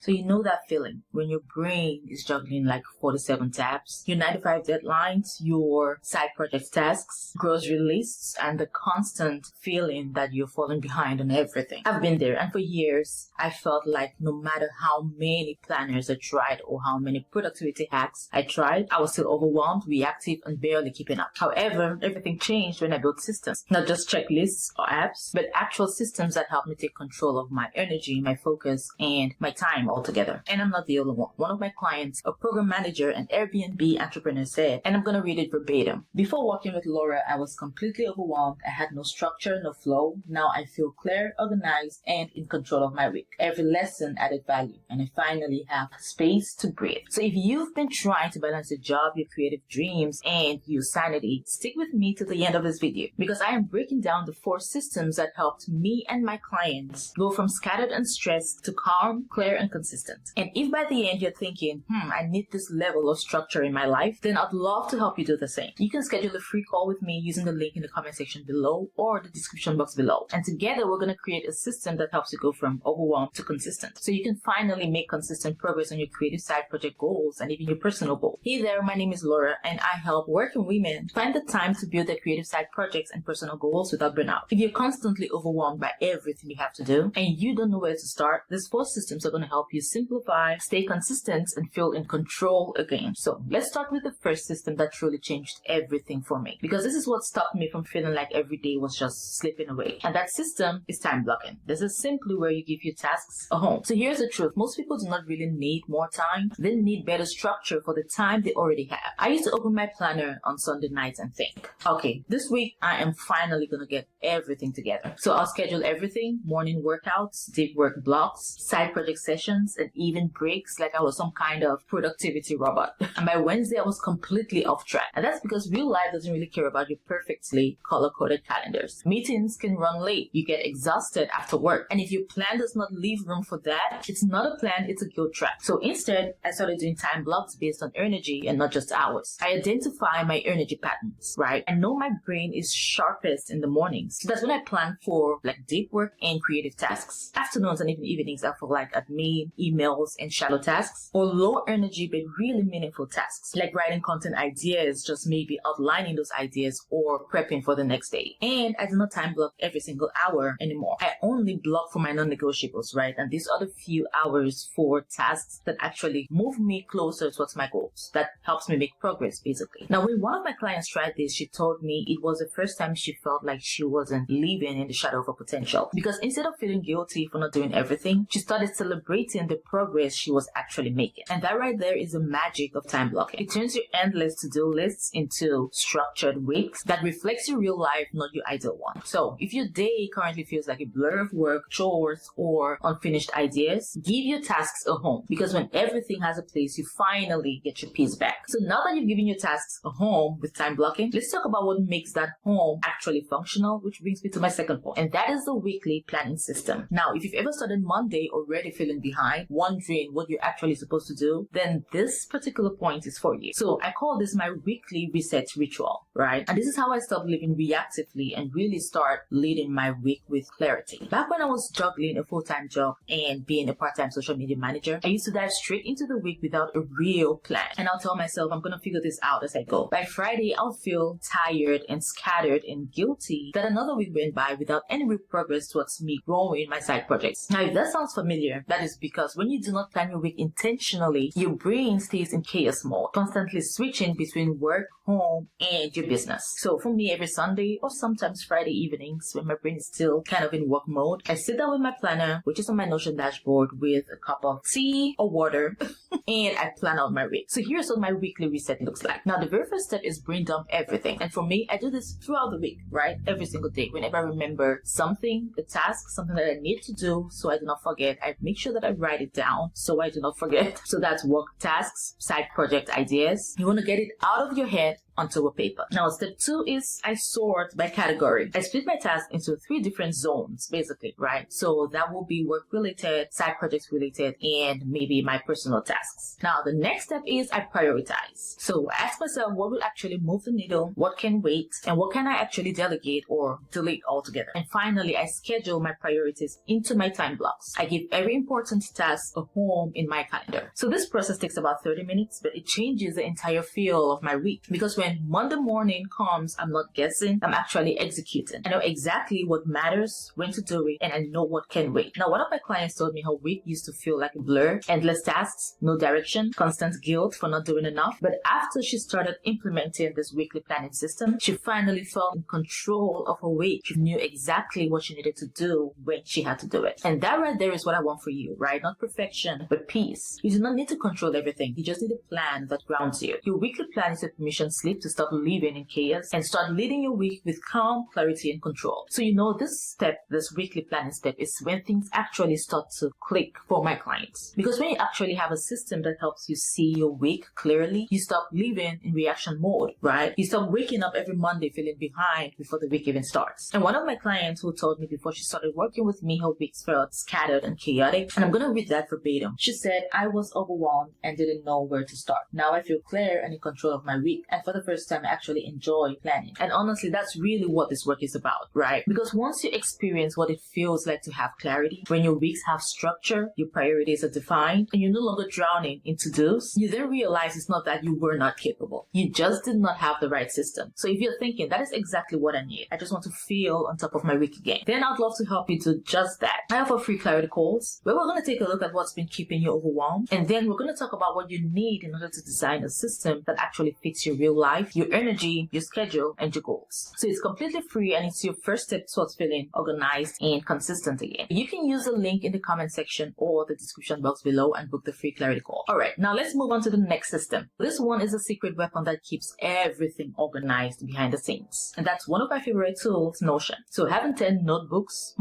So you know that feeling when your brain is juggling like 47 tabs, your 9 to 5 deadlines, your side project tasks, grocery lists, and the constant feeling that you're falling behind on everything. I've been there, and for years, I felt like no matter how many planners I tried or how many productivity hacks I tried, I was still overwhelmed, reactive, and barely keeping up. However, everything changed when I built systems, not just checklists or apps, but actual systems that help me take control of my energy, my focus, and my time altogether. And I'm not the only one. One of my clients, a program manager and Airbnb entrepreneur, said, and I'm going to read it verbatim: "Before working with Laura, I was completely overwhelmed. I had no structure, no flow. Now I feel clear, organized, and in control of my week. Every lesson added value, and I finally have space to breathe." So if you've been trying to balance your job, your creative dreams, and your sanity, stick with me to the end of this video, because I am breaking down the 4 systems that helped me and my clients go from scattered and stressed to calm, clear, and consistent. And if by the end you're thinking, I need this level of structure in my life, then I'd love to help you do the same. You can schedule a free call with me using the link in the comment section below or the description box below. And together we're going to create a system that helps you go from overwhelmed to consistent, so you can finally make consistent progress on your creative side project goals and even your personal goals. Hey there, my name is Laura, and I help working women find the time to build their creative side projects and personal goals without burnout. If you're constantly overwhelmed by everything you have to do and you don't know where to start, these 4 systems are going to help you simplify, stay consistent, and feel in control again. So let's start with the first system that truly changed everything for me, because this is what stopped me from feeling like every day was just slipping away. And that system is time blocking. This is simply where you give your tasks a home. So here's the truth: most people do not really need more time. They need better structure for the time they already have. I used to open my planner on Sunday nights and think, okay, this week I am finally gonna get everything together. So I'll schedule everything: morning workouts, deep work blocks, side project sessions, and even breaks like I was some kind of productivity robot. And by Wednesday, I was completely off track. And that's because real life doesn't really care about your perfectly color-coded calendars. Meetings can run late. You get exhausted after work. And if your plan does not leave room for that, it's not a plan, it's a guilt trap. So instead, I started doing time blocks based on energy and not just hours. I identify my energy patterns, right? I know my brain is sharpest in the mornings. So that's when I plan for like deep work and creative tasks. Afternoons and even evenings are for like admin, emails, and shallow tasks, or low energy but really meaningful tasks like writing content ideas, just maybe outlining those ideas or prepping for the next day. And I do not time block every single hour anymore. I only block for my non-negotiables, right? And these are the few hours for tasks that actually move me closer towards my goals, that helps me make progress basically. Now, when one of my clients tried this, she told me it was the first time she felt like she wasn't living in the shadow of her potential, because instead of feeling guilty for not doing everything, she started celebrating the progress she was actually making. And that right there is the magic of time blocking. It turns your endless to-do lists into structured weeks that reflects your real life, not your ideal one. So if your day currently feels like a blur of work, chores, or unfinished ideas, give your tasks a home, because when everything has a place, you finally get your peace back. So now that you've given your tasks a home with time blocking, let's talk about what makes that home actually functional, which brings me to my second point, and that is the weekly planning system. Now, if you've ever started Monday already feeling behind, wondering what you're actually supposed to do, then this particular point is for you. So I call this my weekly reset ritual, right? And this is how I stop living reactively and really start leading my week with clarity. Back when I was juggling a full-time job and being a part-time social media manager, I used to dive straight into the week without a real plan. And I'll tell myself I'm gonna figure this out as I go. By Friday, I'll feel tired and scattered and guilty that another week went by without any real progress towards me growing my side projects. Now, if that sounds familiar, that is because when you do not plan your week intentionally, your brain stays in chaos mode, constantly switching between work, home, and your business. So for me, every Sunday or sometimes Friday evenings, when my brain is still kind of in work mode, I sit down with my planner, which is on my Notion dashboard, with a cup of tea or water, and I plan out my week. So here's what my weekly reset looks like. Now, the very first step is brain dump everything. And for me, I do this throughout the week, right? Every single day. Whenever I remember something, a task, something that I need to do so I do not forget, I make sure that I write it down so I do not forget. So that's work tasks, side project ideas. You want to get it out of your head onto a paper. Now, step 2 is I sort by category. I split my tasks into 3 different zones, basically, right? So that will be work related, side projects related, and maybe my personal tasks. Now, the next step is I prioritize. So I ask myself what will actually move the needle, what can wait, and what can I actually delegate or delete altogether. And finally, I schedule my priorities into my time blocks. I give every important task a home in my calendar. So this process takes about 30 minutes, but it changes the entire feel of my week. Because when Monday morning comes, I'm not guessing, I'm actually executing. I know exactly what matters, when to do it, and I know what can wait. Now, one of my clients told me her week used to feel like a blur, endless tasks, no direction, constant guilt for not doing enough. But after she started implementing this weekly planning system, she finally felt in control of her week. She knew exactly what she needed to do when she had to do it. And that right there is what I want for you, right? Not perfection, but peace. You do not need to control everything. You just need a plan that grounds you. Your weekly plan is a permission slip to stop living in chaos and start leading your week with calm, clarity, and control. So you know this step, this weekly planning step, is when things actually start to click for my clients. Because when you actually have a system that helps you see your week clearly, you stop living in reaction mode, right? You stop waking up every Monday feeling behind before the week even starts. And one of my clients who told me before she started working with me, her weeks felt scattered and chaotic. And I'm going to read that verbatim. She said, I was overwhelmed and didn't know where to start. Now I feel clear and in control of my week. And for the first time, I actually enjoy planning. And honestly, that's really what this work is about, right? Because once you experience what it feels like to have clarity, when your weeks have structure, your priorities are defined, and you're no longer drowning in to-dos, you then realize it's not that you were not capable. You just did not have the right system. So if you're thinking, that is exactly what I need, I just want to feel on top of my week again, then I'd love to help you do just that. I offer free clarity calls where we're going to take a look at what's been keeping you overwhelmed, and then we're going to talk about what you need in order to design a system that actually fits your real life, your energy, your schedule, and your goals. So it's completely free, and it's your first step towards feeling organized and consistent again. You can use the link in the comment section or the description box below and book the free clarity call. Alright, now let's move on to the next system. This one is a secret weapon that keeps everything organized behind the scenes. And that's one of my favorite tools, Notion. So having 10 notebooks,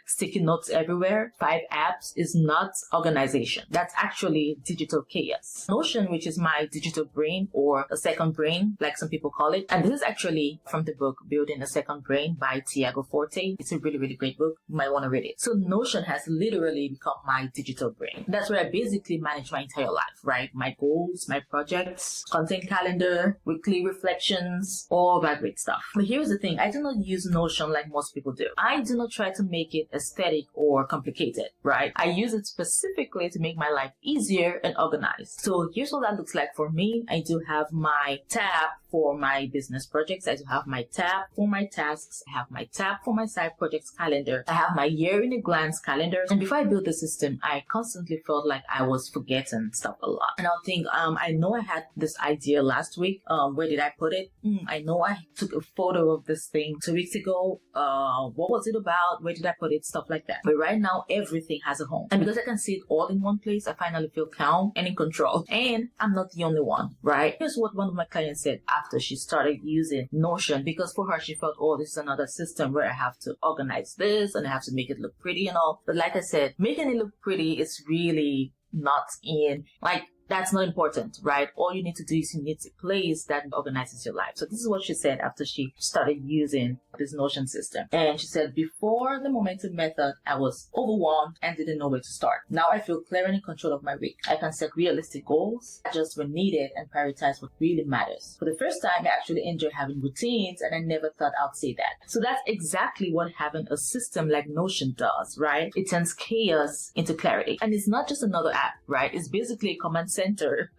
sticky notes everywhere, 5 apps is not organization. That's actually digital chaos. Notion, which is my digital brain or a second brain, like some people call it. And this is actually from the book Building a Second Brain by Tiago Forte. It's a really, really great book. You might want to read it. So Notion has literally become my digital brain. That's where I basically manage my entire life, right? My goals, my projects, content calendar, weekly reflections, all that great stuff. But here's the thing. I do not use Notion like most people do. I do not try to make it aesthetic or complicated, right? I use it specifically to make my life easier and organized. So here's what that looks like for me. I do have my tab for my business projects. I do have my tab for my tasks. I have my tab for my side projects calendar. I have my year in a glance calendar. And before I built the system, I constantly felt like I was forgetting stuff a lot. And I'll think, I know I had this idea last week. Where did I put it? I know I took a photo of this thing 2 weeks ago. What was it about? Where did I put it? Stuff like that. But right now, everything has a home. And because I can see it all in one place, I finally feel calm and in control. And I'm not the only one, right? Here's what one of my clients said after she started using Notion, because for her, she felt, oh, this is another system where I have to organize this and I have to make it look pretty and all. But like I said, making it look pretty is really not that's not important, right? All you need to do is you need a place that organizes your life. So this is what she said after she started using this Notion system. And she said, before the momentum method, I was overwhelmed and didn't know where to start. Now I feel clear and in control of my week. I can set realistic goals, adjust when needed, and prioritize what really matters. For the first time, I actually enjoy having routines, and I never thought I'd say that. So that's exactly what having a system like Notion does, right? It turns chaos into clarity. And it's not just another app, right? It's basically a command center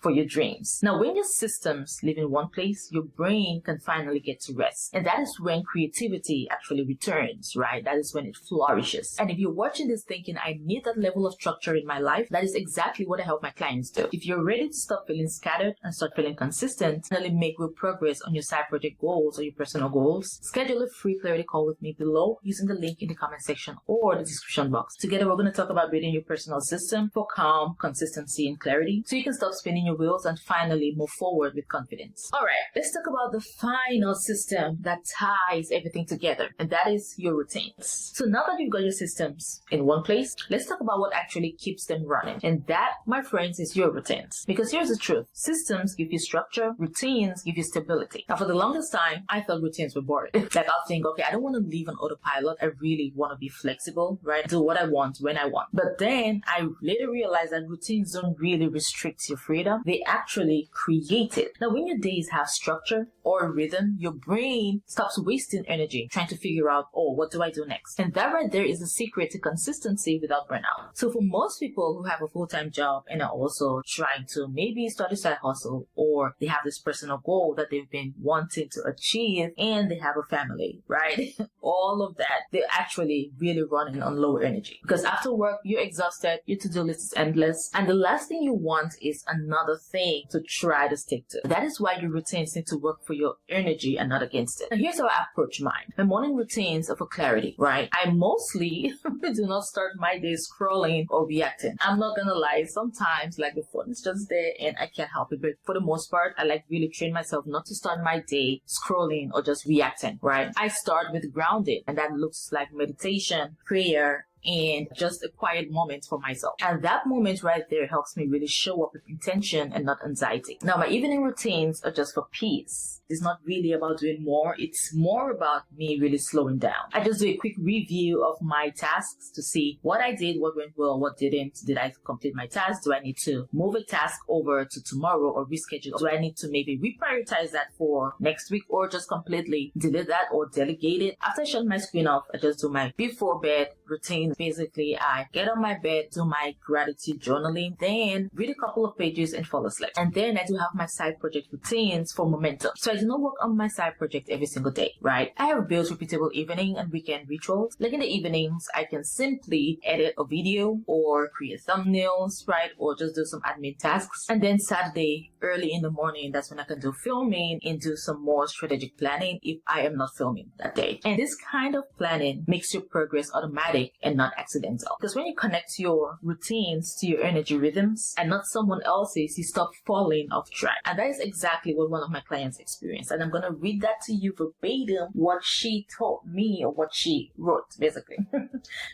for your dreams. Now, when your systems live in one place, your brain can finally get to rest. And that is when creativity actually returns, right? That is when it flourishes. And if you're watching this thinking, I need that level of structure in my life, that is exactly what I help my clients do. If you're ready to stop feeling scattered and start feeling consistent, finally make real progress on your side project goals or your personal goals, schedule a free clarity call with me below using the link in the comment section or the description box. Together, we're going to talk about building your personal system for calm, consistency, and clarity clarity so you can stop spinning your wheels and finally move forward with confidence. All right, let's talk about the final system that ties everything together, and that is your routines. So now that you've got your systems in one place, let's talk about what actually keeps them running. And that, my friends, is your routines. Because here's the truth. Systems give you structure, routines give you stability. Now, for the longest time, I thought routines were boring. Like, I'll think, okay, I don't want to live on autopilot. I really want to be flexible, right? Do what I want when I want. But then I later realized that routines don't really restrict your freedom. They actually create it. Now, when your days have structure or rhythm, your brain stops wasting energy trying to figure out, oh, what do I do next? And that right there is the secret to consistency without burnout. So for most people who have a full-time job and are also trying to maybe start a side hustle, or they have this personal goal that they've been wanting to achieve, and they have a family, right? All of that, they're actually really running on low energy. Because after work, you're exhausted, your to-do list is endless, and the last thing you want is another thing to try to stick to. That is why your routines need to work for your energy and not against it. Now here's how I approach mine. My morning routines are for clarity, right? I mostly do not start my day scrolling or reacting. I'm not gonna lie, sometimes like the phone is just there and I can't help it. But for the most part, I like really train myself not to start my day scrolling or just reacting, right? I start with grounding, and that looks like meditation, prayer, and just a quiet moment for myself. And that moment right there helps me really show up with intention and not anxiety. Now, my evening routines are just for peace. It's not really about doing more. It's more about me really slowing down. I just do a quick review of my tasks to see what I did, what went well, what didn't. Did I complete my task? Do I need to move a task over to tomorrow or reschedule? Do I need to maybe reprioritize that for next week, or just completely delete that or delegate it? After I shut my screen off, I just do my before bed routine. Basically, I get on my bed, do my gratitude journaling, then read a couple of pages and fall asleep. And then I do have my side project routines for momentum. So I do not work on my side project every single day, right? I have built repeatable evening and weekend rituals. Like in the evenings, I can simply edit a video or create thumbnails, right? Or just do some admin tasks. And then Saturday, early in the morning, that's when I can do filming and do some more strategic planning if I am not filming that day. And this kind of planning makes your progress automatic and not accidental. Because when you connect your routines to your energy rhythms and not someone else's, you stop falling off track. And that is exactly what one of my clients experienced. And I'm going to read that to you verbatim, what she told me or what she wrote, basically.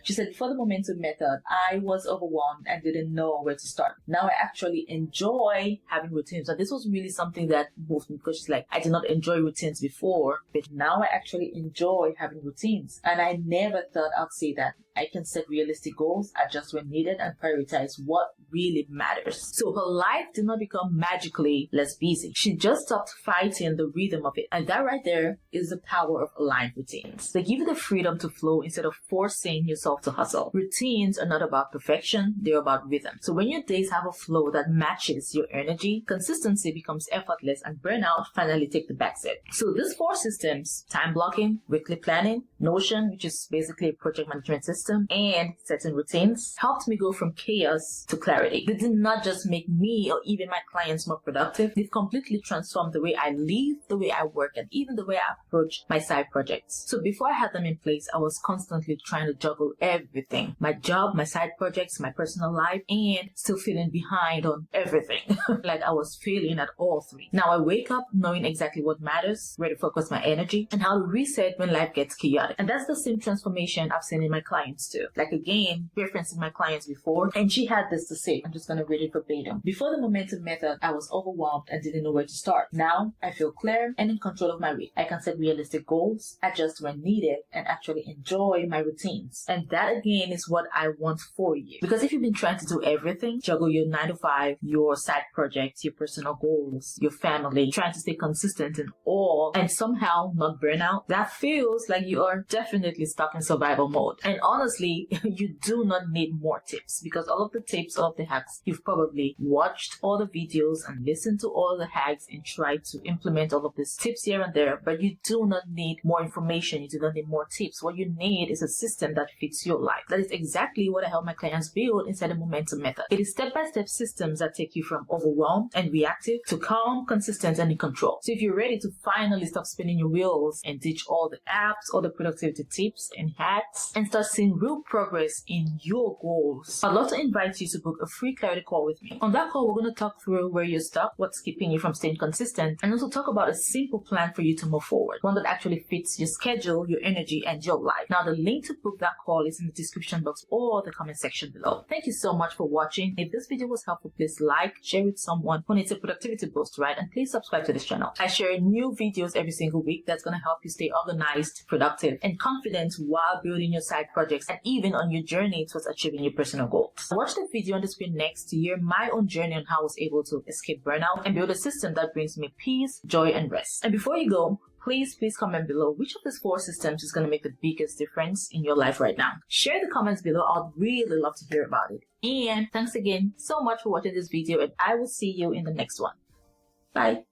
She said, before the momentum method, I was overwhelmed and didn't know where to start. Now I actually enjoy having routines. And this was really something that moved me, because she's like, I did not enjoy routines before, but now I actually enjoy having routines. And I never thought I'd say that. I can set realistic goals, adjust when needed, and prioritize what really matters. So her life did not become magically less busy. She just stopped fighting the rhythm of it. And that right there is the power of aligned routines. They give you the freedom to flow instead of forcing yourself to hustle. Routines are not about perfection, they're about rhythm. So when your days have a flow that matches your energy, consistency becomes effortless and burnout finally take the backseat. So these 4 systems, time blocking, weekly planning, Notion, which is basically a project management system, and setting routines, helped me go from chaos to clarity. They did not just make me or even my clients more productive, they've completely transformed the way I live, the way I work, and even the way I approach my side projects. So before I had them in place, I was constantly trying to juggle everything. My job, my side projects, my personal life, and still feeling behind on everything. Like I was failing at all 3. Now I wake up knowing exactly what matters, where to focus my energy, and how to reset when life gets chaotic. And that's the same transformation I've seen in my clients too. Like again, referencing my clients before, and she had this to say. I'm just going to read it verbatim. Before the momentum method, I was overwhelmed and didn't know where to start. Now I feel clear and in control of my week. I can set realistic goals, adjust when needed, and actually enjoy my routines. And that again is what I want for you. Because if you've been trying to do everything, juggle your 9 to 5, your side projects, your personal goals, your family, trying to stay consistent in all, and somehow not burn out, that feels like you are definitely stuck in survival mode. And honestly, you do not need more tips, because all of the tips, all of the hacks, you've probably watched all the videos and listened to all the hacks and tried to implement all of these tips here and there, but you do not need more information. You do not need more tips. What you need is a system that fits your life. That is exactly what I help my clients build inside the momentum method. It is step-by-step systems that take you from overwhelmed and reactive to calm, consistent, and in control. So if you're ready to finally stop spinning your wheels and ditch all the apps, all the productivity tips and hacks, and start seeing real progress in your goals, I'd love to invite you to book a a free clarity call with me. On that call, we're going to talk through where you're stuck, what's keeping you from staying consistent, and also talk about a simple plan for you to move forward, one that actually fits your schedule, your energy, and your life. Now, the link to book that call is in the description box or the comment section below. Thank you so much for watching. If this video was helpful, please like, share with someone who needs a productivity boost, right? And please subscribe to this channel. I share new videos every single week that's going to help you stay organized, productive, and confident while building your side projects and even on your journey towards achieving your personal goals. Watch the video on the screen next to hear my own journey on how I was able to escape burnout and build a system that brings me peace, joy, and rest. And before you go, please comment below which of these 4 systems is going to make the biggest difference in your life right now. Share the comments below. I'd really love to hear about it. And thanks again so much for watching this video, and I will see you in the next one. Bye.